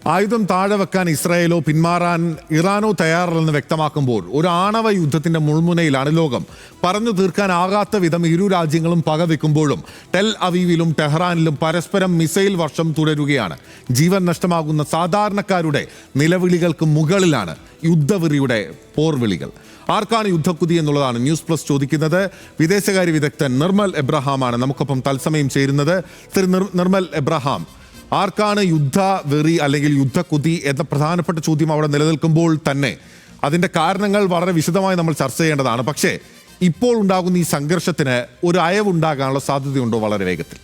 ആയുധം താഴെ വെക്കാൻ ഇസ്രായേലോ പിന്മാറാൻ ഇറാനോ തയ്യാറല്ലെന്ന് വ്യക്തമാക്കുമ്പോൾ ഒരു ആണവ യുദ്ധത്തിന്റെ മുൾമുനയിലാണ് ലോകം. പറഞ്ഞു തീർക്കാനാകാത്ത വിധം ഇരു രാജ്യങ്ങളും പകവെക്കുമ്പോഴും ടെൽ അവീവിലും ടെഹ്റാനിലും പരസ്പരം മിസൈൽ വർഷം തുടരുകയാണ്. ജീവൻ നഷ്ടമാകുന്ന സാധാരണക്കാരുടെ നിലവിളികൾക്ക് മുകളിലാണ് യുദ്ധവെറിയുടെ പോർവിളികൾ. ആർക്കാണ് യുദ്ധക്കുതി എന്നുള്ളതാണ് ന്യൂസ് പ്ലസ് ചോദിക്കുന്നത്. വിദേശകാര്യ വിദഗ്ധൻ നിർമ്മൽ എബ്രഹാമാണ് നമുക്കൊപ്പം തത്സമയം ചേരുന്നത്. ശ്രീ നിർമ്മൽ എബ്രഹാം, ആർക്കാണ് യുദ്ധ വെറി അല്ലെങ്കിൽ യുദ്ധക്കുതി എന്ന പ്രധാനപ്പെട്ട ചോദ്യം അവിടെ നിലനിൽക്കുമ്പോൾ തന്നെ അതിൻ്റെ കാരണങ്ങൾ വളരെ വിശദമായി നമ്മൾ ചർച്ച ചെയ്യേണ്ടതാണ്. പക്ഷേ ഇപ്പോൾ ഉണ്ടാകുന്ന ഈ സംഘർഷത്തിന് ഒരു അയവുണ്ടാകാനുള്ള സാധ്യതയുണ്ടോ വളരെ വേഗത്തിൽ?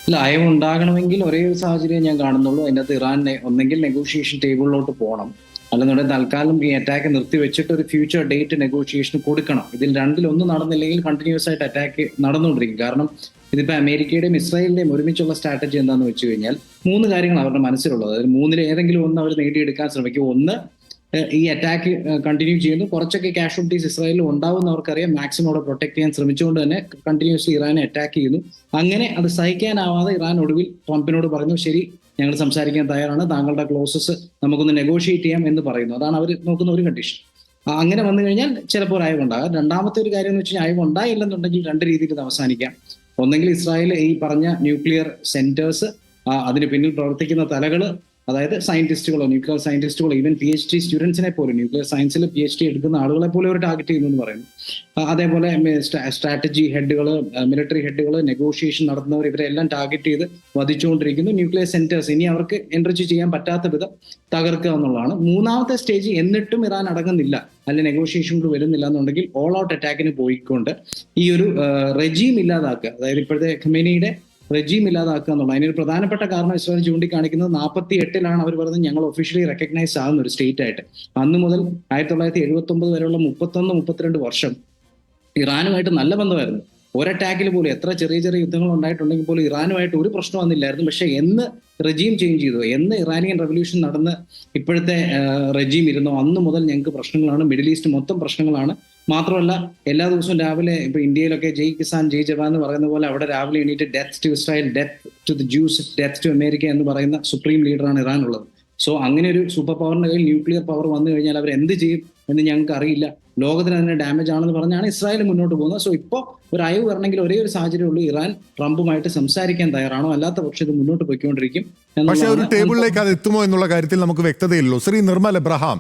അല്ല, അയവുണ്ടാകണമെങ്കിൽ ഒരേ ഒരു സാഹചര്യം ഞാൻ കാണുന്നുള്ളൂ. അതിൻ്റെ അകത്ത് ഇറാനെ ഒന്നെങ്കിൽ നെഗോഷിയേഷൻ ടേബിളിലോട്ട് പോകണം, അല്ലെന്നുണ്ടെങ്കിൽ തൽക്കാലം ഈ അറ്റാക്ക് നിർത്തിവെച്ചിട്ട് ഒരു ഫ്യൂച്ചർ ഡേറ്റ് നെഗോഷിയേഷൻ കൊടുക്കണം. ഇതിൽ രണ്ടിലൊന്നും നടന്നില്ലെങ്കിൽ കണ്ടിന്യൂസ് ആയിട്ട് അറ്റാക്ക് നടന്നുകൊണ്ടിരിക്കും. കാരണം ഇതിപ്പോൾ അമേരിക്കയുടെയും ഇസ്രായേലിന്റെയും ഒരുമിച്ചുള്ള സ്ട്രാറ്റജി എന്താണെന്ന് വെച്ച് കഴിഞ്ഞാൽ 3 കാര്യങ്ങൾ അവരുടെ മനസ്സിലുള്ളത്. അതിൽ 3-ൽ ഏതെങ്കിലും ഒന്ന് അവർ നേടിയെടുക്കാൻ ശ്രമിക്കും. ഒന്ന്, ഈ അറ്റാക്ക് കണ്ടിന്യൂ ചെയ്യുന്നു, കുറച്ചൊക്കെ കാഷ്വാലിറ്റീസ് ഇസ്രായേലിൽ ഉണ്ടാവുമെന്ന് അവർക്കറിയാം. മാക്സിമം അവിടെ പ്രൊട്ടക്ട് ചെയ്യാൻ ശ്രമിച്ചുകൊണ്ട് തന്നെ കണ്ടിന്യൂസ്ലി ഇറാനെ അറ്റാക്ക് ചെയ്യുന്നു. അങ്ങനെ അത് സഹിക്കാനാവാതെ ഇറാൻ ഒടുവിൽ ട്രംപിനോട് പറഞ്ഞു, ശരി, ഞങ്ങൾ സംസാരിക്കാൻ തയ്യാറാണ്, താങ്കളുടെ ക്ലോസസ് നമുക്കൊന്ന് നെഗോഷിയേറ്റ് ചെയ്യാം എന്ന് പറയുന്നു. അതാണ് അവർ നോക്കുന്ന ഒരു കണ്ടീഷൻ. അങ്ങനെ വന്നു കഴിഞ്ഞാൽ ചിലപ്പോൾ അയവുണ്ടാകാം. രണ്ടാമത്തെ ഒരു കാര്യം എന്ന് വെച്ച് കഴിഞ്ഞാൽ അയവുണ്ടായില്ലെന്നുണ്ടെങ്കിൽ 2 രീതിയിൽ ഇത് അവസാനിക്കാം. ഒന്നെങ്കിൽ ഇസ്രായേൽ ഈ പറഞ്ഞ ന്യൂക്ലിയർ സെന്റേഴ്സ്, അതിന് പിന്നിൽ പ്രവർത്തിക്കുന്ന തലകള്, അതായത് സയന്റിസ്റ്റുകളോ ന്യൂക്ലിയർ സയന്റിസ്റ്റുകളോ ഈവൻ PhD സ്റ്റുഡൻസിനെ പോലും, ന്യൂക്ലിയർ സയൻസിൽ PhD എടുക്കുന്ന ആളുകളെ പോലും അവർ ടാർഗറ്റ് ചെയ്യുന്നു എന്ന് പറയുന്നു. അതേപോലെ സ്ട്രാറ്റജി ഹെഡുകൾ, മിലിറ്ററി ഹെഡുകൾ, നെഗോഷിയേഷൻ നടത്തുന്നവർ, ഇവരെല്ലാം ടാർഗറ്റ് ചെയ്ത് വധിച്ചുകൊണ്ടിരിക്കുന്നു. ന്യൂക്ലിയർ സെന്റേഴ്സ് ഇനി അവർക്ക് എൻട്രി ചെയ്യാൻ പറ്റാത്ത വിധം തകർക്കുക എന്നുള്ളതാണ്. മൂന്നാമത്തെ സ്റ്റേജ്. എന്നിട്ടും ഇറാൻ അടങ്ങുന്നില്ല, അല്ലെങ്കിൽ നെഗോഷിയേഷൻ വരുന്നില്ല എന്നുണ്ടെങ്കിൽ ഓൾ ഔട്ട് അറ്റാക്കിന് പോയിക്കൊണ്ട് ഈ ഒരു റെജീം ഇല്ലാതാക്കുക, അതായത് ഇപ്പോഴത്തെ ഖമേനിയുടെ റെജീം ഇല്ലാതാക്കുക എന്നുള്ളത്. അതിനൊരു പ്രധാനപ്പെട്ട കാരണം ഇസ്രായേൽ ചൂണ്ടിക്കാണിക്കുന്നത് 48-ലാണ് അവർ പറഞ്ഞത് ഞങ്ങൾ ഒഫീഷ്യലി റെക്കഗ്നൈസ് ആകുന്ന ഒരു സ്റ്റേറ്റ് ആയിട്ട്. അന്ന് മുതൽ 1979 വരെയുള്ള 31-32 വർഷം ഇറാനുമായിട്ട് നല്ല ബന്ധമായിരുന്നു. ഒരറ്റാക്കിൽ പോലും, എത്ര ചെറിയ ചെറിയ യുദ്ധങ്ങൾ ഉണ്ടായിട്ടുണ്ടെങ്കിൽ പോലും ഇറാനുമായിട്ട് ഒരു പ്രശ്നം വന്നില്ലായിരുന്നു. പക്ഷെ എന്ന് റെജീം ചേഞ്ച് ചെയ്തു, എന്ന് ഇറാനിയൻ റെവല്യൂഷൻ നടന്ന് ഇപ്പോഴത്തെ റെജീം ഇരുന്നോ അന്ന് മുതൽ ഞങ്ങൾക്ക് പ്രശ്നങ്ങളാണ്. മിഡിൽ ഈസ്റ്റ് മൊത്തം പ്രശ്നങ്ങളാണ്. മാത്രമല്ല, എല്ലാ ദിവസവും രാവിലെ ഇപ്പൊ ഇന്ത്യയിലൊക്കെ ജയ് കിസാൻ ജയ് ജവാൻ എന്ന് പറയുന്ന പോലെ അവിടെ രാവിലെ എണീറ്റ് death to Israel, death to the Jews, death to America എന്ന് പറയുന്ന സുപ്രീം ലീഡറാണ് ഇറാൻ ഉള്ളത്. സോ അങ്ങനെ ഒരു സൂപ്പർ പവറിന്റെ കയ്യിൽ ന്യൂക്ലിയർ പവർ വന്നു കഴിഞ്ഞാൽ അവർ എന്ത് ചെയ്യും എന്ന് ഞങ്ങൾക്ക് അറിയില്ല. ലോകത്തിന് അതിന് ഡാമേജ് ആണെന്ന് പറഞ്ഞാണ് ഇസ്രായേൽ മുന്നോട്ട് പോകുന്നത്. സോ ഇപ്പോൾ ഒരു അയവ് വരണമെങ്കിൽ ഒരേ ഒരു സാഹചര്യമുള്ളൂ, ഇറാൻ ട്രംപുമായിട്ട് സംസാരിക്കാൻ തയ്യാറാണോ, അല്ലാത്ത പക്ഷേ ഇത് മുന്നോട്ട് പോയിക്കൊണ്ടിരിക്കും. പക്ഷേ ഒരു ടേബിളിലേക്ക് അത് എത്തുമോ എന്നുള്ള കാര്യത്തിൽ നമുക്ക് വ്യക്തതയില്ലല്ലോ. ശ്രീ നിർമ്മൽ എബ്രഹാം,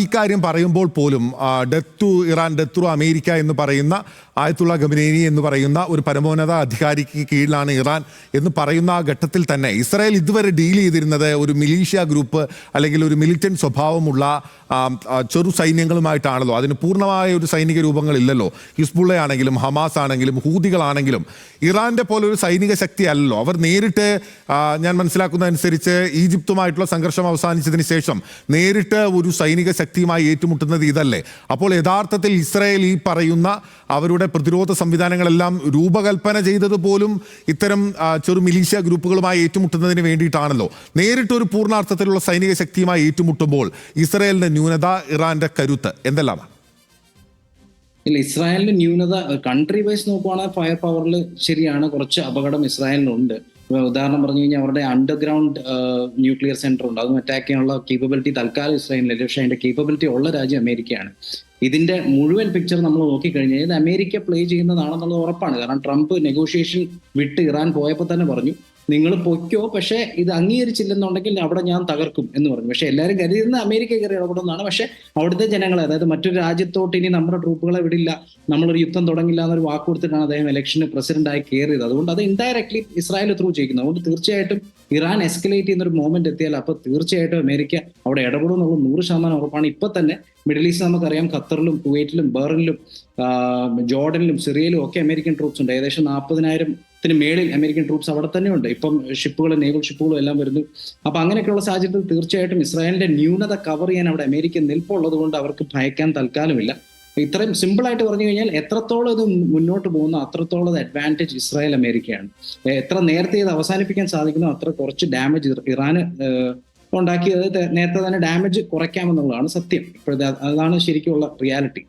ഈ കാര്യം പറയുമ്പോൾ പോലും death to Iran, death to America എന്ന് പറയുന്ന ആയത്തുള്ള ഖമേനി എന്ന് പറയുന്ന ഒരു പരമോന്നത അധികാരിക്ക് കീഴിലാണ് ഇറാൻ എന്ന് പറയുന്ന ആ ഘട്ടത്തിൽ തന്നെ ഇസ്രായേൽ ഇതുവരെ ഡീൽ ചെയ്തിരുന്നത് ഒരു മിലീഷ്യ ഗ്രൂപ്പ് അല്ലെങ്കിൽ ഒരു മിലിറ്റന്റ് സ്വഭാവമുള്ള ചെറു സൈന്യങ്ങളുമായിട്ടാണല്ലോ. അതിന് പൂർണ്ണമായ ഒരു സൈനിക രൂപങ്ങളില്ലല്ലോ. ഹിസ്ബുള്ള ആണെങ്കിലും ഹമാസ് ആണെങ്കിലും ഹൂതികളാണെങ്കിലും ഇറാന്റെ പോലെ ഒരു സൈനിക ശക്തി അല്ലല്ലോ. അവർ നേരിട്ട്, ഞാൻ മനസ്സിലാക്കുന്ന അനുസരിച്ച്, ഈജിപ്തുമായിട്ടുള്ള സംഘർഷം അവസാനിച്ചതിന് ശേഷം നേരിട്ട് ഒരു സൈനിക ശക്തിയുമായി ഏറ്റുമുട്ടുന്നത് ഇതല്ലേ? അപ്പോൾ യഥാർത്ഥത്തിൽ ഇസ്രായേൽ ഈ പറയുന്ന അവരുടെ പ്രതിരോധ സംവിധാനങ്ങളെല്ലാം രൂപകൽപ്പന ചെയ്തത് പോലും ഇത്തരം ചെറു മിലീഷ്യ ഗ്രൂപ്പുകളുമായി ഏറ്റുമുട്ടുന്നതിന് വേണ്ടിയിട്ടാണല്ലോ. നേരിട്ടൊരു പൂർണ്ണാർത്ഥത്തിലുള്ള സൈനിക ശക്തിയുമായി ഏറ്റുമുട്ടുമ്പോൾ ഇസ്രായേലിന്റെ ന്യൂനത, ഇറാന്റെ കരുത്ത് എന്തെല്ലാമാണ്? ഇല്ല, ഇസ്രായേലിന്റെ ന്യൂനത കൺട്രി വൈസ് നോക്കുവാണെങ്കിൽ ഫയർ പവറിൽ ശരിയാണ്, കുറച്ച് അപകടം ഇസ്രായേലിനുണ്ട്. ഉദാഹരണം പറഞ്ഞു കഴിഞ്ഞാൽ അവരുടെ അണ്ടർഗ്രൗണ്ട് ന്യൂക്ലിയർ സെന്റർ ഉണ്ട്, അതും അറ്റാക്ക് ചെയ്യാനുള്ള കേപ്പബിലിറ്റി തൽക്കാലം ഇസ്രായേലിനില്ല. പക്ഷേ അതിന്റെ കേപ്പബിലിറ്റി ഉള്ള രാജ്യം അമേരിക്കയാണ്. ഇതിന്റെ മുഴുവൻ പിക്ചർ നമ്മൾ നോക്കിക്കഴിഞ്ഞാൽ ഇത് അമേരിക്ക പ്ലേ ചെയ്യുന്നതാണെന്നുള്ളത് ഉറപ്പാണ്. കാരണം ട്രംപ് നെഗോഷിയേഷൻ വിട്ട് ഇറാൻ പോയപ്പോൾ തന്നെ പറഞ്ഞു, നിങ്ങൾ പൊയ്ക്കോ, പക്ഷേ ഇത് അംഗീകരിച്ചില്ലെന്നുണ്ടെങ്കിൽ അവിടെ ഞാൻ തകർക്കും എന്ന് പറഞ്ഞു. പക്ഷെ എല്ലാവരും കരുതുന്ന അമേരിക്ക കയറി ഇടപെടുന്നതാണ്. പക്ഷെ അവിടുത്തെ ജനങ്ങളെ, അതായത് മറ്റൊരു രാജ്യത്തോട്ട് ഇനി നമ്മുടെ ട്രൂപ്പുകളെ വിടില്ല, നമ്മളൊരു യുദ്ധം തുടങ്ങില്ല എന്നൊരു വാക്ക് കൊടുത്തിട്ടാണ് അദ്ദേഹം ഇലക്ഷന് പ്രസിഡന്റായി കയറിയത്. അതുകൊണ്ട് അത് ഇൻഡയറക്ട്ലി ഇസ്രായേൽ ത്രൂ ചെയ്യുന്നത്. അതുകൊണ്ട് തീർച്ചയായിട്ടും ഇറാൻ എസ്കലേറ്റ് ചെയ്യുന്ന ഒരു മോമെന്റ് എത്തിയാൽ അപ്പോൾ തീർച്ചയായിട്ടും അമേരിക്ക അവിടെ ഇടപെടും എന്നുള്ളത് 100% ഉറപ്പാണ്. ഇപ്പൊ തന്നെ മിഡിൽ ഈസ്റ്റ് നമുക്കറിയാം, ഖത്തറിലും കുവൈറ്റിലും ബഹ്റിനിലും ജോർഡനിലും സിറിയയിലും ഒക്കെ അമേരിക്കൻ ട്രൂപ്സ് ഉണ്ട്. ഏകദേശം 40,000-ത്തിന് മേളിൽ അമേരിക്കൻ ട്രൂപ്സ് അവിടെ തന്നെ ഉണ്ട്. ഇപ്പം ഷിപ്പുകളും നേവൽ ഷിപ്പുകളും എല്ലാം വരുന്നു. അപ്പൊ അങ്ങനെയൊക്കെയുള്ള സാഹചര്യത്തിൽ തീർച്ചയായിട്ടും ഇസ്രായേലിന്റെ ന്യൂനത കവർ ചെയ്യാൻ അവിടെ അമേരിക്ക നിൽപ്പുള്ളത് കൊണ്ട് അവർക്ക് ഭയക്കാൻ തൽക്കാലമില്ല. ഇത്രയും സിമ്പിൾ ആയിട്ട് പറഞ്ഞു കഴിഞ്ഞാൽ എത്രത്തോളം ഇത് മുന്നോട്ട് പോകുന്നു അത്രത്തോളം അഡ്വാൻറ്റേജ് ഇസ്രായേൽ അമേരിക്കയാണ്. എത്ര നേരത്തെ ഇത് അവസാനിപ്പിക്കാൻ സാധിക്കുന്നു അത്ര കുറച്ച് ഡാമേജ് ഇറാന് ഉണ്ടാക്കിയത് നേരത്തെ തന്നെ ഡാമേജ് കുറയ്ക്കാമെന്നുള്ളതാണ് സത്യം. ഇപ്പോഴത്തെ അതാണ് ശരിക്കുമുള്ള റിയാലിറ്റി.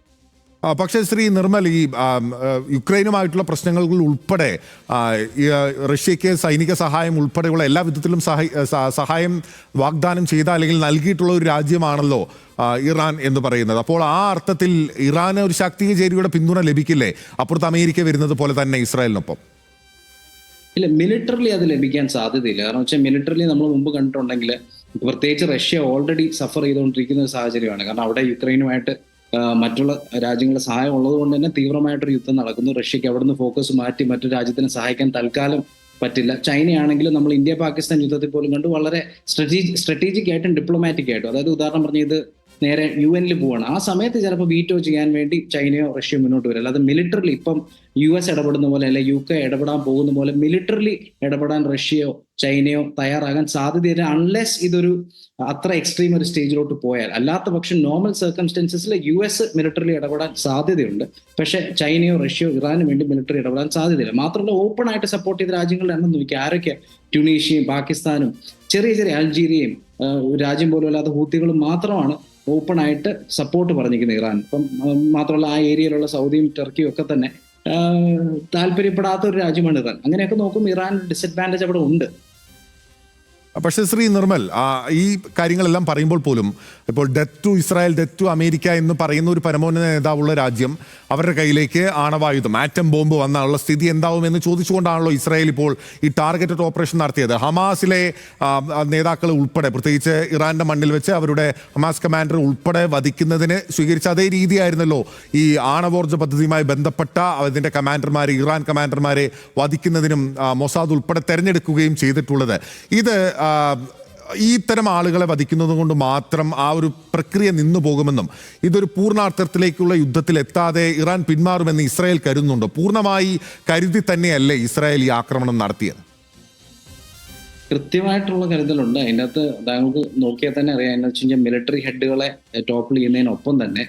പക്ഷേ ശ്രീ നിർമ്മൽ, ഈ യുക്രൈനുമായിട്ടുള്ള പ്രശ്നങ്ങളിൽ ഉൾപ്പെടെ റഷ്യക്ക് സൈനിക സഹായം ഉൾപ്പെടെയുള്ള എല്ലാ വിധത്തിലും സഹായം വാഗ്ദാനം ചെയ്ത അല്ലെങ്കിൽ നൽകിയിട്ടുള്ള ഒരു രാജ്യമാണല്ലോ ഇറാൻ എന്ന് പറയുന്നത്. അപ്പോൾ ആ അർത്ഥത്തിൽ ഇറാന് ഒരു ശാക്തിക ചേരിയുടെ പിന്തുണ ലഭിക്കില്ലേ, അപ്പുറത്ത് അമേരിക്ക വരുന്നത് പോലെ തന്നെ ഇസ്രായേലിനൊപ്പം? ഇല്ല, മിലിറ്ററിലി അത് ലഭിക്കാൻ സാധ്യതയില്ല. കാരണം വെച്ചാൽ മിലിറ്ററിലി നമ്മൾ മുമ്പ് കണ്ടിട്ടുണ്ടെങ്കിൽ പ്രത്യേകിച്ച് റഷ്യ ഓൾറെഡി സഫർ ചെയ്തുകൊണ്ടിരിക്കുന്ന ഒരു സാഹചര്യമാണ്. കാരണം അവിടെ യുക്രൈനുമായിട്ട് മറ്റുള്ള രാജ്യങ്ങളുടെ സഹായം ഉള്ളത് കൊണ്ട് തന്നെ തീവ്രമായിട്ടൊരു യുദ്ധം നടക്കുന്നു. റഷ്യക്ക് അവിടുന്ന് ഫോക്കസ് മാറ്റി മറ്റു രാജ്യത്തിനെ സഹായിക്കാൻ തൽക്കാലം പറ്റില്ല. ചൈനയാണെങ്കിലും നമ്മൾ ഇന്ത്യ പാകിസ്ഥാൻ യുദ്ധത്തിൽ പോലും കണ്ടു വളരെ സ്ട്രാറ്റജിക് ആയിട്ടും ഡിപ്ലോമാറ്റിക് ആയിട്ടും, അതായത് ഉദാഹരണം പറഞ്ഞ ഇത് നേരെ UN പോവാണ്. ആ സമയത്ത് ചിലപ്പോൾ വീറ്റോ ചെയ്യാൻ വേണ്ടി ചൈനയോ റഷ്യയോ മുന്നോട്ട് വരും. അല്ലാതെ മിലിറ്ററിലി ഇപ്പം US ഇടപെടുന്ന പോലെ അല്ലെ UK ഇടപെടാൻ പോകുന്ന പോലെ മിലിറ്ററിലി ഇടപെടാൻ റഷ്യയോ ചൈനയോ തയ്യാറാകാൻ സാധ്യതയില്ല, അൺലെസ് ഇതൊരു അത്ര എക്സ്ട്രീം ഒരു സ്റ്റേജിലോട്ട് പോയാൽ. അല്ലാത്ത പക്ഷം നോർമൽ സർക്കംസ്റ്റൻസസിൽ US മിലിറ്ററിലി ഇടപെടാൻ സാധ്യതയുണ്ട്. പക്ഷെ ചൈനയോ റഷ്യയോ ഇറാന് വേണ്ടി മിലിറ്ററി ഇടപെടാൻ സാധ്യതയില്ല. മാത്രമല്ല ഓപ്പൺ ആയിട്ട് സപ്പോർട്ട് ചെയ്ത രാജ്യങ്ങളുടെ എണ്ണം നോക്കി ആരൊക്കെ, ട്യൂണീഷ്യയും പാകിസ്ഥാനും ചെറിയ ചെറിയ അൾജീരിയയും രാജ്യം പോലും അല്ലാത്ത ഹൂത്തികളും മാത്രമാണ് ഓപ്പൺ ആയിട്ട് സപ്പോർട്ട് പറഞ്ഞിരിക്കുന്നത് ഇറാൻ. ഇപ്പം മാത്രമല്ല ആ ഏരിയയിലുള്ള സൗദിയും ടർക്കിയും ഒക്കെ തന്നെ താല്പര്യപ്പെടാത്ത ഒരു രാജ്യമാണ് ഇറാൻ. അങ്ങനെയൊക്കെ നോക്കുമ്പോൾ ഇറാൻ ഡിസഡ്വാൻറ്റേജ് അവിടെ ഉണ്ട്. പക്ഷേ ശ്രീ നിർമ്മൽ, ഈ കാര്യങ്ങളെല്ലാം പറയുമ്പോൾ പോലും ഇപ്പോൾ death to Israel, death to America എന്ന് പറയുന്ന ഒരു പരമോന്നത നേതാവുള്ള രാജ്യം അവരുടെ കയ്യിലേക്ക് ആണവായുധം, ആറ്റം ബോംബ് വന്നാലുള്ള സ്ഥിതി എന്താവുമെന്ന് ചോദിച്ചുകൊണ്ടാണല്ലോ ഇസ്രായേൽ ഇപ്പോൾ ഈ ടാർഗറ്റഡ് ഓപ്പറേഷൻ നടത്തിയത്. ഹമാസിലെ നേതാക്കൾ ഉൾപ്പെടെ, പ്രത്യേകിച്ച് ഇറാന്റെ മണ്ണിൽ വെച്ച് അവരുടെ ഹമാസ് കമാൻഡർ ഉൾപ്പെടെ വധിക്കുന്നതിന് സ്വീകരിച്ച അതേ രീതിയായിരുന്നല്ലോ ഈ ആണവോർജ്ജ പദ്ധതിയുമായി ബന്ധപ്പെട്ട അതിൻ്റെ കമാൻഡർമാരെ, ഇറാൻ കമാൻഡർമാരെ വധിക്കുന്നതിനും മൊസാദ് ഉൾപ്പെടെ തെരഞ്ഞെടുക്കുകയും ചെയ്തിട്ടുള്ളത്. ഇത് ഈ ഇത്തരം ആളുകളെ വധിക്കുന്നത് കൊണ്ട് മാത്രം ആ ഒരു പ്രക്രിയ നിന്നു പോകുമെന്നും ഇതൊരു പൂർണ്ണാർത്ഥത്തിലേക്കുള്ള യുദ്ധത്തിൽ എത്താതെ ഇറാൻ പിന്മാറുമെന്ന് ഇസ്രായേൽ കരുതുന്നുണ്ടോ? പൂർണ്ണമായി കരുതി തന്നെയല്ലേ ഇസ്രായേൽ ഈ ആക്രമണം നടത്തിയത്? കൃത്യമായിട്ടുള്ള കരുതലുണ്ട്. അതിൻ്റെ അകത്ത് താങ്കൾക്ക് നോക്കിയാൽ തന്നെ അറിയാം. എന്ന് വെച്ച് കഴിഞ്ഞാൽ മിലിറ്ററി ഹെഡുകളെ ടോപ്പിൽ ചെയ്യുന്നതിനൊപ്പം തന്നെ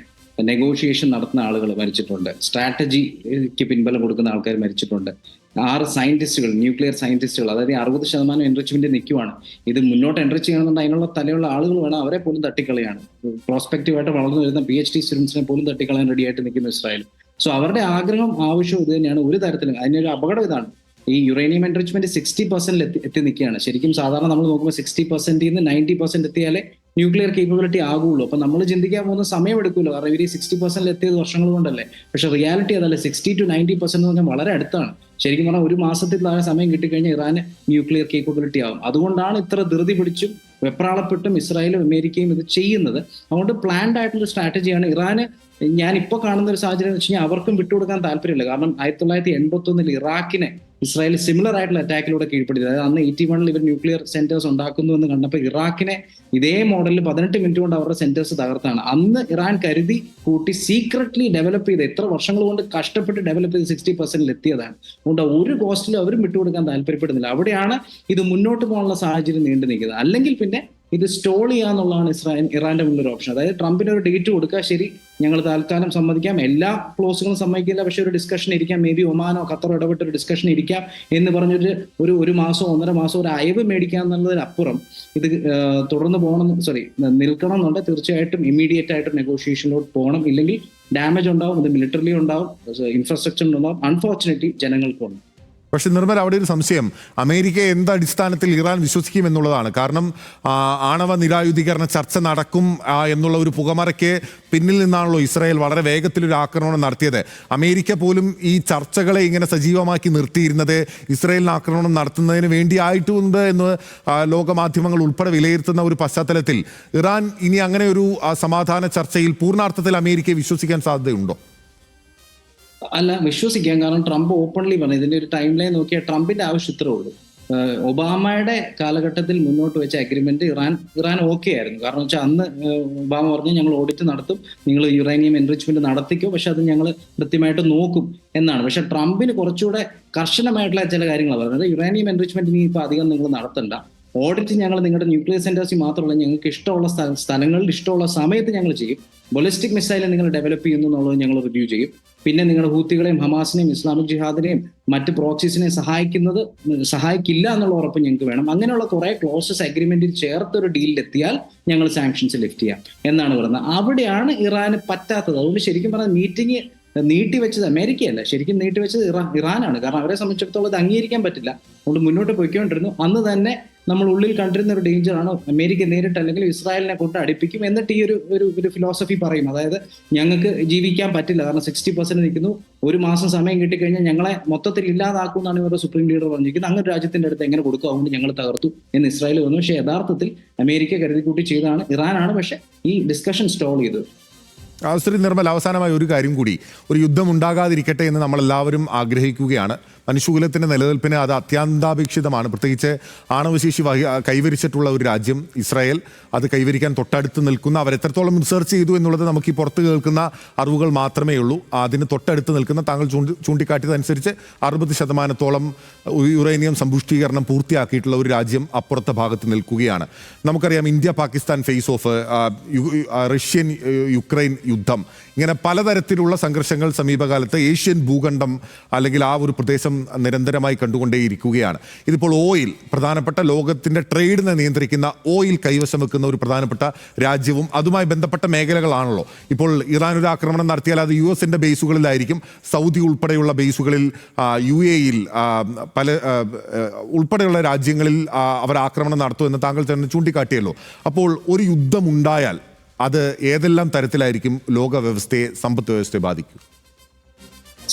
നെഗോഷിയേഷൻ നടത്തുന്ന ആളുകൾ മരിച്ചിട്ടുണ്ട്, സ്ട്രാറ്റജിക്ക് പിൻബലം കൊടുക്കുന്ന ആൾക്കാർ മരിച്ചിട്ടുണ്ട്. 6 സയന്റിസ്റ്റുകൾ, ന്യൂക്ലിയർ സയന്റിസ്റ്റുകൾ, അതായത് 60% എൻറിച്ച്മെന്റ് നിൽക്കുവാണ്. ഇത് മുന്നോട്ട് എൻറിച്ച് ചെയ്യണമെന്നുണ്ടെങ്കിൽ അതിനുള്ള തലയുള്ള ആളുകൾ വേണം, അവരെ പോലും തട്ടിക്കളയാണ്. പ്രോസ്പെക്റ്റീവായിട്ട് വളർന്നു വരുന്ന PhD സ്റ്റുഡൻസിനെ പോലും തട്ടിക്കളയാൻ റെഡിയായിട്ട് നിൽക്കുന്ന ഇസ്രായേൽ. സോ അവരുടെ ആഗ്രഹം ആവശ്യം ഇത് തന്നെയാണ്. ഒരു തരത്തിലും അതിനൊരു അപകടം ഇതാണ്, ഈ യുറേനിയം എൻറിച്ച്മെന്റ് 60% എത്തി നിൽക്കുകയാണ്. ശരിക്കും സാധാരണ നമ്മൾ നോക്കുമ്പോൾ 60% 90% എത്തിയാലേ ന്യൂക്ലിയർ കേപ്പബിലിറ്റി ആകുള്ളൂ. അപ്പൊ നമ്മൾ ചിന്തിക്കാൻ പോകുന്ന സമയം എടുക്കുമല്ലോ, കാരണം ഇവർ 60% എത്തിയത് വർഷങ്ങൾ കൊണ്ടല്ലേ. പക്ഷെ റിയാലിറ്റി അതല്ല, 60 to 90% എന്ന് പറഞ്ഞാൽ വളരെ അടുത്താണ്. ശരിക്കും പറഞ്ഞാൽ ഒരു മാസത്തിൽ താഴെ സമയം കിട്ടിക്കഴിഞ്ഞാൽ ഇറാന് ന്യൂക്ലിയർ കേപ്പബിലിറ്റി ആകും. അതുകൊണ്ടാണ് ഇത്ര ധൃതി പിടിച്ചും വെപ്രാളപ്പെട്ടും ഇസ്രായേലും അമേരിക്കയും ഇത് ചെയ്യുന്നത്. അതുകൊണ്ട് പ്ലാൻഡ് ആയിട്ടുള്ള സ്ട്രാറ്റജിയാണ് ഇറാന്. ഞാൻ ഇപ്പോൾ കാണുന്ന ഒരു സാഹചര്യം എന്ന് വെച്ച് കഴിഞ്ഞാൽ അവർക്കും വിട്ടുകൊടുക്കാൻ താല്പര്യമില്ല. കാരണം 1981 ഇറാഖിനെ ഇസ്രായേൽ സിമിലർ ആയിട്ടുള്ള അറ്റാക്കിലൂടെ കീഴ്പ്പെടുത്തി. അതായത് അന്ന് 81 ഇവർ ന്യൂക്ലിയർ സെന്റേഴ്സ് ഉണ്ടാക്കുന്നു എന്ന് കണ്ടപ്പോൾ ഇറാഖിനെ ഇതേ മോഡലിൽ 18 മിനിറ്റ് കൊണ്ട് അവരുടെ സെന്റേഴ്സ് തകർത്താണ്. അന്ന് ഇറാൻ കരുതി കൂട്ടി സീക്രട്ട്ലി ഡെവലപ്പ് ചെയ്ത്, എത്ര വർഷങ്ങൾ കൊണ്ട് കഷ്ടപ്പെട്ട് ഡെവലപ്പ് ചെയ്ത് 60% എത്തിയതാണ്. അതുകൊണ്ട് ഒരു കോസ്റ്റിലും അവരും വിട്ടുകൊടുക്കാൻ താല്പര്യപ്പെടുന്നില്ല. അവിടെയാണ് ഇത് മുന്നോട്ട് പോകാനുള്ള സാഹചര്യം നീണ്ടു നിൽക്കുന്നത്. അല്ലെങ്കിൽ പിന്നെ ഇത് സ്റ്റോൾ ചെയ്യാന്നുള്ളതാണ് ഇറാന്റെ മുന്നിലൊരു ഓപ്ഷൻ. അതായത് ട്രംപിന് ഒരു ഡേറ്റ് കൊടുക്കുക, ശരി ഞങ്ങൾ താൽക്കാലം സമ്മതിക്കാം, എല്ലാ ക്ലോസുകളും സമ്മതിക്കില്ല, പക്ഷെ ഒരു ഡിസ്കഷൻ ഇരിക്കാം, മേ ബി ഒമാനോ ഖത്തറോ ഇടപെട്ട് ഒരു ഡിസ്കഷൻ ഇരിക്കാം എന്ന് പറഞ്ഞൊരു ഒരു മാസമോ 1.5 മാസമോ ഒരു അയവ് മേടിക്കാം എന്നുള്ളതിനപ്പുറം ഇത് തുടർന്ന് നിൽക്കണം എന്നുണ്ടെങ്കിൽ തീർച്ചയായിട്ടും ഇമ്മീഡിയറ്റ് ആയിട്ട് നെഗോഷിയേഷനിലോട്ട് പോകണം. ഇല്ലെങ്കിൽ ഡാമേജ് ഉണ്ടാവും, ഇത് മിലിറ്ററിലി ഉണ്ടാവും, ഇൻഫ്രാസ്ട്രക്ചറിലുണ്ടാവും, അൺഫോർച്ചുനേറ്റ്ലി ജനങ്ങൾക്കും ഉണ്ട്. പക്ഷെ നിർമ്മൽ, അവിടെ ഒരു സംശയം, അമേരിക്കയെ എന്ത് അടിസ്ഥാനത്തിൽ ഇറാൻ വിശ്വസിക്കും എന്നുള്ളതാണ്. കാരണം ആണവ നിരായുധീകരണ ചർച്ച നടക്കും എന്നുള്ള ഒരു പുകമറയ്ക്ക് പിന്നിൽ നിന്നാണല്ലോ ഇസ്രായേൽ വളരെ വേഗത്തിലൊരു ആക്രമണം നടത്തിയത്. അമേരിക്ക പോലും ഈ ചർച്ചകളെ ഇങ്ങനെ സജീവമാക്കി നിർത്തിയിരുന്നത് ഇസ്രായേലിന് ആക്രമണം നടത്തുന്നതിന് വേണ്ടിയായിട്ടുണ്ട് എന്ന് ലോകമാധ്യമങ്ങൾ ഉൾപ്പെടെ വിലയിരുത്തുന്ന ഒരു പശ്ചാത്തലത്തിൽ ഇറാൻ ഇനി അങ്ങനെ ഒരു സമാധാന ചർച്ചയിൽ പൂർണ്ണാർത്ഥത്തിൽ അമേരിക്കയെ വിശ്വസിക്കാൻ സാധ്യതയുണ്ടോ? അല്ല, വിശ്വസിക്കാം. കാരണം ട്രംപ് ഓപ്പൺലി പറഞ്ഞു, ഇതിന്റെ ഒരു ടൈം ലൈൻ നോക്കിയാൽ ട്രംപിന്റെ ആവശ്യം ഇത്രേ ഉള്ളൂ. ഒബാമയുടെ കാലഘട്ടത്തിൽ മുന്നോട്ട് വെച്ച അഗ്രിമെന്റ് ഇറാൻ ഓക്കെ ആയിരുന്നു. കാരണം വെച്ചാൽ അന്ന് ഒബാമ പറഞ്ഞു ഞങ്ങൾ ഓഡിറ്റ് നടത്തും, നിങ്ങൾ യുറേനിയം എൻറിച്ച്മെന്റ് നടത്തിക്കോ, പക്ഷെ അത് ഞങ്ങൾ കൃത്യമായിട്ട് നോക്കും എന്നാണ്. പക്ഷെ ട്രംപിന് കുറച്ചുകൂടെ കർശനമായിട്ടുള്ള ചില കാര്യങ്ങൾ പറഞ്ഞത്, യുറേനിയം എൻറിച്ച്മെന്റ് ഇനി ഇപ്പൊ അധികം നിങ്ങൾ നടത്തണ്ട, ഓഡിറ്റ് ഞങ്ങൾ നിങ്ങളുടെ ന്യൂക്ലിയർ സെന്റേഴ്സിൽ മാത്രമല്ല ഞങ്ങൾക്ക് ഇഷ്ടമുള്ള സ്ഥലങ്ങളിൽ ഇഷ്ടമുള്ള സമയത്ത് ഞങ്ങൾ ചെയ്യും, ബൊളിസ്റ്റിക് മിസൈൽ നിങ്ങൾ ഡെവലപ്പ് ചെയ്യുന്നു എന്നുള്ളത് ഞങ്ങൾ റിവ്യൂ ചെയ്യും. പിന്നെ നിങ്ങളുടെ ഹൂത്തികളെയും ഹമാസിനെയും ഇസ്ലാമിക് ജിഹാദിനെയും മറ്റ് പ്രോക്സീസിനെയും സഹായിക്കില്ല എന്നുള്ള ഉറപ്പ് ഞങ്ങൾക്ക് വേണം. അങ്ങനെയുള്ള കുറെ ക്ലോസസ് അഗ്രിമെന്റിൽ ചേർത്തൊരു ഡീലിലെത്തിയാൽ ഞങ്ങൾ സാങ്ഷൻസ് ലിഫ്റ്റ് ചെയ്യാം എന്നാണ് പറയുന്നത്. അവിടെയാണ് ഇറാന് പറ്റാത്തത്. അതുകൊണ്ട് ശരിക്കും പറഞ്ഞാൽ മീറ്റിംഗ് നീട്ടിവെച്ചത് അമേരിക്കയല്ല, ശരിക്കും നീട്ടിവെച്ചത് ഇറാനാണ്. കാരണം അവരെ സംബന്ധിച്ചിടത്തോളം ഇത് അംഗീകരിക്കാൻ പറ്റില്ല. അതുകൊണ്ട് മുന്നോട്ട് പോയിക്കൊണ്ടിരുന്നു. അന്ന് തന്നെ നമ്മൾ ഉള്ളിൽ കണ്ടിരുന്ന ഒരു ഡേഞ്ചറാണ് അമേരിക്ക നേരിട്ട് അല്ലെങ്കിൽ ഇസ്രായേലിനെ കൊണ്ട് അടുപ്പിക്കും എന്നിട്ട് ഈ ഒരു ഫിലോസഫി പറയും. അതായത് ഞങ്ങൾക്ക് ജീവിക്കാൻ പറ്റില്ല, കാരണം 60% നിൽക്കുന്നു, ഒരു മാസം സമയം കിട്ടിക്കഴിഞ്ഞാൽ ഞങ്ങളെ മൊത്തത്തിൽ ഇല്ലാതാക്കും എന്നാണ് ഇവരുടെ സുപ്രീം ലീഡർ പറഞ്ഞിരിക്കുന്നത്. അങ്ങനെ രാജ്യത്തിന്റെ അടുത്ത് എങ്ങനെ കൊടുക്കും, അതുകൊണ്ട് ഞങ്ങൾ തകർത്തു എന്ന് ഇസ്രായേൽ വന്നു. പക്ഷേ യഥാർത്ഥത്തിൽ അമേരിക്ക കരുതിക്കൂട്ടി ചെയ്തതാണ്, ഇറാനാണ് പക്ഷേ ഈ ഡിസ്കഷൻ സ്റ്റോൾ ചെയ്തത്. ശ്രീ നിർമ്മൽ, അവസാനമായി ഒരു കാര്യം കൂടി, ഒരു യുദ്ധം ഉണ്ടാകാതിരിക്കട്ടെ എന്ന് നമ്മളെല്ലാവരും ആഗ്രഹിക്കുകയാണ്. മനുഷ്യകുലത്തിൻ്റെ നിലനിൽപ്പിന് അത് അത്യന്താപേക്ഷിതമാണ്. പ്രത്യേകിച്ച് ആണവശേഷി കൈവരിച്ചിട്ടുള്ള ഒരു രാജ്യം ഇസ്രായേൽ, അത് കൈവരിക്കാൻ തൊട്ടടുത്ത് നിൽക്കുന്ന, അവരെത്രത്തോളം റിസർച്ച് ചെയ്തു എന്നുള്ളത് നമുക്ക് ഈ പുറത്ത് കേൾക്കുന്ന അറിവുകൾ മാത്രമേ ഉള്ളൂ. അതിന് തൊട്ടടുത്ത് നിൽക്കുന്ന, താങ്കൾ ചൂണ്ടിക്കാട്ടിയതനുസരിച്ച് 60% യുറേനിയം സമ്പുഷ്ടീകരണം പൂർത്തിയാക്കിയിട്ടുള്ള ഒരു രാജ്യം അപ്പുറത്തെ ഭാഗത്ത് നിൽക്കുകയാണ്. നമുക്കറിയാം India Pakistan face off, Russian Ukraine യുദ്ധം, ഇങ്ങനെ പലതരത്തിലുള്ള സംഘർഷങ്ങൾ സമീപകാലത്ത് ഏഷ്യൻ ഭൂഖണ്ഡം അല്ലെങ്കിൽ ആ ഒരു പ്രദേശം നിരന്തരമായി കണ്ടുകൊണ്ടേയിരിക്കുകയാണ്. ഇതിപ്പോൾ ഓയിൽ, പ്രധാനപ്പെട്ട ലോകത്തിൻ്റെ ട്രേഡിനെ നിയന്ത്രിക്കുന്ന ഓയിൽ കൈവശം വെക്കുന്ന ഒരു പ്രധാനപ്പെട്ട രാജ്യവും അതുമായി ബന്ധപ്പെട്ട മേഖലകളാണല്ലോ. ഇപ്പോൾ ഇറാൻ ഒരു ആക്രമണം നടത്തിയാൽ അത് US-ന്റെ ബേസുകളിലായിരിക്കും. സൗദി ഉൾപ്പെടെയുള്ള ബേസുകളിൽ, UAE-യിൽ പല ഉൾപ്പെടെയുള്ള രാജ്യങ്ങളിൽ അവർ ആക്രമണം നടത്തുമെന്ന് താങ്കൾ തന്നെ ചൂണ്ടിക്കാട്ടിയല്ലോ. അപ്പോൾ ഒരു യുദ്ധമുണ്ടായാൽ അത് ഏതെല്ലാം തരത്തിലായിരിക്കും ലോക വ്യവസ്ഥയെ, സമ്പദ് വ്യവസ്ഥയെ ബാധിക്കും?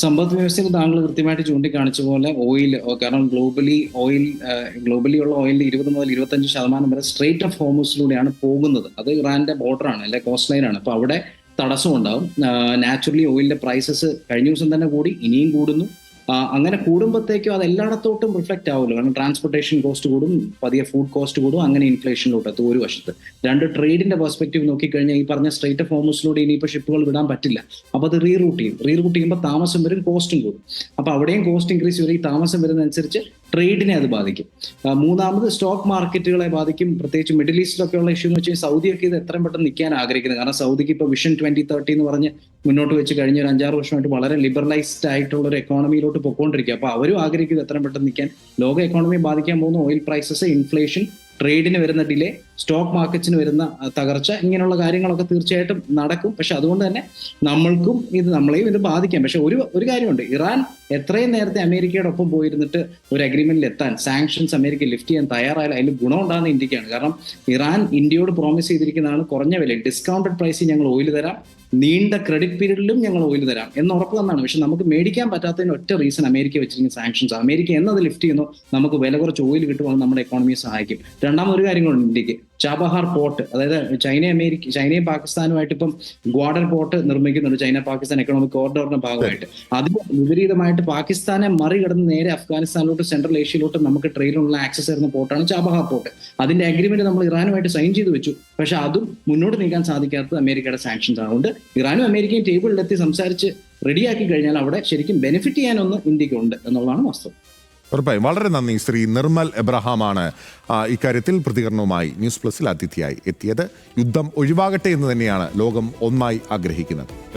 സമ്പദ് വ്യവസ്ഥയിൽ താങ്കൾ കൃത്യമായിട്ട് ചൂണ്ടിക്കാണിച്ച പോലെ ഓയിൽ, കാരണം ഗ്ലോബലി ഉള്ള ഓയിലിന്റെ 20 മുതൽ 25% വരെ സ്ട്രേറ്റ് ഓഫ് ഹോർമുസിലൂടെയാണ് പോകുന്നത്. അത് ഇറാന്റെ ബോർഡറാണ്, അല്ലെ കോസ്റ്റ് ലൈനാണ്. അപ്പൊ അവിടെ തടസ്സം ഉണ്ടാവും. നാച്ചുറലി ഓയിലിന്റെ പ്രൈസസ് കഴിഞ്ഞ ദിവസം തന്നെ കൂടി, ഇനിയും കൂടുന്നു. അങ്ങനെ കൂടുമ്പോഴത്തേക്കും അത് എല്ലായിടത്തോട്ടും റിഫ്ലക്റ്റ് ആവുമല്ലോ. കാരണം ട്രാൻസ്പോർട്ടേഷൻ കോസ്റ്റ് കൂടും, പതിയെ ഫുഡ് കോസ്റ്റ് കൂടും, അങ്ങനെ ഇൻഫ്ലേഷനിലോട്ട് എത്തും ഒരു വശത്ത്. രണ്ട്, ട്രേഡിന്റെ പെർസ്പെക്റ്റീവ് നോക്കിക്കഴിഞ്ഞാൽ ഈ പറഞ്ഞ സ്ട്രേറ്റ് ഓഫ് ഹോർമുസിലൂടെ ഇനിയിപ്പോൾ ഷിപ്പുകൾ വിടാൻ പറ്റില്ല. അപ്പോൾ അത് റീറൂട്ട് ചെയ്യുമ്പോൾ താമസം വരും, കോസ്റ്റും കൂടും. അപ്പോൾ അവിടെയും കോസ്റ്റ് ഇൻക്രീസ് വരും. ഈ താമസം വരുന്നതനുസരിച്ച് ട്രേഡിനെ അത് ബാധിക്കും. മൂന്നാമത് സ്റ്റോക്ക് മാർക്കറ്റുകളെ ബാധിക്കും. പ്രത്യേകിച്ച് മിഡിൽ ഈസ്റ്റിലൊക്കെ ഉള്ള ഇഷ്യൂ എന്ന് വെച്ചാൽ സൗദിയൊക്കെ ഇത് എത്രയും പെട്ടെന്ന് നിൽക്കാൻ ആഗ്രഹിക്കുന്നത്. കാരണം സൗദിക്ക് ഇപ്പോൾ വിഷൻ 2030 എന്ന് പറഞ്ഞ് മുന്നോട്ട് വെച്ച് കഴിഞ്ഞ ഒരു 5-6 വർഷമായിട്ട് വളരെ ലിബറലൈസ്ഡ് ആയിട്ടുള്ള ഒരു എക്കോണമിയിലോട്ട് പൊയ്ക്കൊണ്ടിരിക്കുക. അപ്പോൾ അവരും ആഗ്രഹിക്കുന്നത് എത്രയും പെട്ടെന്ന് നിൽക്കാൻ. ലോക എക്കോണമിയെ ബാധിക്കാൻ പോകുന്ന ഓയിൽ പ്രൈസസ്, ഇൻഫ്ലേഷൻ, ട്രേഡിന് വരുന്ന ഡിലേ, സ്റ്റോക്ക് മാർക്കറ്റ്സിന് വരുന്ന തകർച്ച, ഇങ്ങനെയുള്ള കാര്യങ്ങളൊക്കെ തീർച്ചയായിട്ടും നടക്കും. പക്ഷെ അതുകൊണ്ട് തന്നെ നമ്മളെയും ഇത് ബാധിക്കാം. പക്ഷെ ഒരു കാര്യമുണ്ട്, ഇറാൻ എത്രയും നേരത്തെ അമേരിക്കയുടെ ഒപ്പം പോയിരുന്നിട്ട് ഒരു അഗ്രിമെന്റിൽ എത്താൻ, സാങ്ഷൻസ് അമേരിക്ക ലിഫ്റ്റ് ചെയ്യാൻ തയ്യാറായാലും അതിൽ ഗുണം ഉണ്ടാകുന്ന ഇന്ത്യക്കാണ്. കാരണം ഇറാൻ ഇന്ത്യയോട് പ്രോമിസ് ചെയ്തിരിക്കുന്നതാണ് കുറഞ്ഞ വിലയിൽ, ഡിസ്കൗണ്ടഡ് പ്രൈസിൽ ഞങ്ങൾ ഓയിൽ തരാം, നീണ്ട ക്രെഡിറ്റ് പീരീഡിലും ഞങ്ങൾ ഓയിൽ തരാം എന്ന് ഉറപ്പ് തന്നാണ്. പക്ഷെ നമുക്ക് മേടിക്കാൻ പറ്റാത്തതിന് ഒറ്റ റീസൺ അമേരിക്ക വെച്ചിരിക്കുന്ന സാങ്ഷൻസ്. അമേരിക്ക എന്നത് ലിഫ്റ്റ് ചെയ്യുന്നു, നമുക്ക് വില കുറച്ച് ഓയിൽ കിട്ടും, അത് നമ്മുടെ എക്കോണമിയെ സഹായിക്കും. രണ്ടാമതൊരു കാര്യങ്ങളുണ്ട് ഇന്ത്യക്ക്, ചാബഹാർ പോർട്ട്, അതായത് ചൈനയും പാകിസ്ഥാനുമായിട്ട് ഇപ്പം ഗ്വാഡർ പോർട്ട് നിർമ്മിക്കുന്നുണ്ട്, ചൈന പാകിസ്ഥാൻ എക്കണോമിക് കോറിഡോറിന്റെ ഭാഗമായിട്ട്. അതിന് വിപരീതമായിട്ട് പാകിസ്ഥാനെ മറികടന്ന് നേരെ അഫ്ഗാനിസ്ഥാനിലോട്ട്, സെൻട്രൽ ഏഷ്യയിലോട്ട് നമുക്ക് ട്രെയിനിലുള്ള ആക്സസ് വരുന്ന പോർട്ടാണ് ചാബഹാർ പോർട്ട്. അതിന്റെ അഗ്രിമെന്റ് നമ്മൾ ഇറാനുമായിട്ട് സൈൻ ചെയ്ത് വെച്ചു. പക്ഷെ അതും മുന്നോട്ട് നീക്കാൻ സാധിക്കാത്തത് അമേരിക്കയുടെ സാങ്ഷൻസ് ആണ്. അതുകൊണ്ട് ഇറാനും അമേരിക്കയും ടേബിളിലെത്തി സംസാരിച്ച് റെഡിയാക്കി കഴിഞ്ഞാൽ അവിടെ ശരിക്കും ബെനിഫിറ്റ് ചെയ്യാനൊന്ന് ഇന്ത്യക്കുണ്ട് എന്നുള്ളതാണ് വാസ്തവം. ഉറപ്പായും. വളരെ നന്ദി. ശ്രീ നിർമ്മൽ എബ്രഹാമാണ് ഇക്കാര്യത്തിൽ പ്രതികരണവുമായി ന്യൂസ് പ്ലസിൽ അതിഥിയായി എത്തിയത്. യുദ്ധം ഒഴിവാകട്ടെ എന്ന് തന്നെയാണ് ലോകം ഒന്നായി ആഗ്രഹിക്കുന്നത്.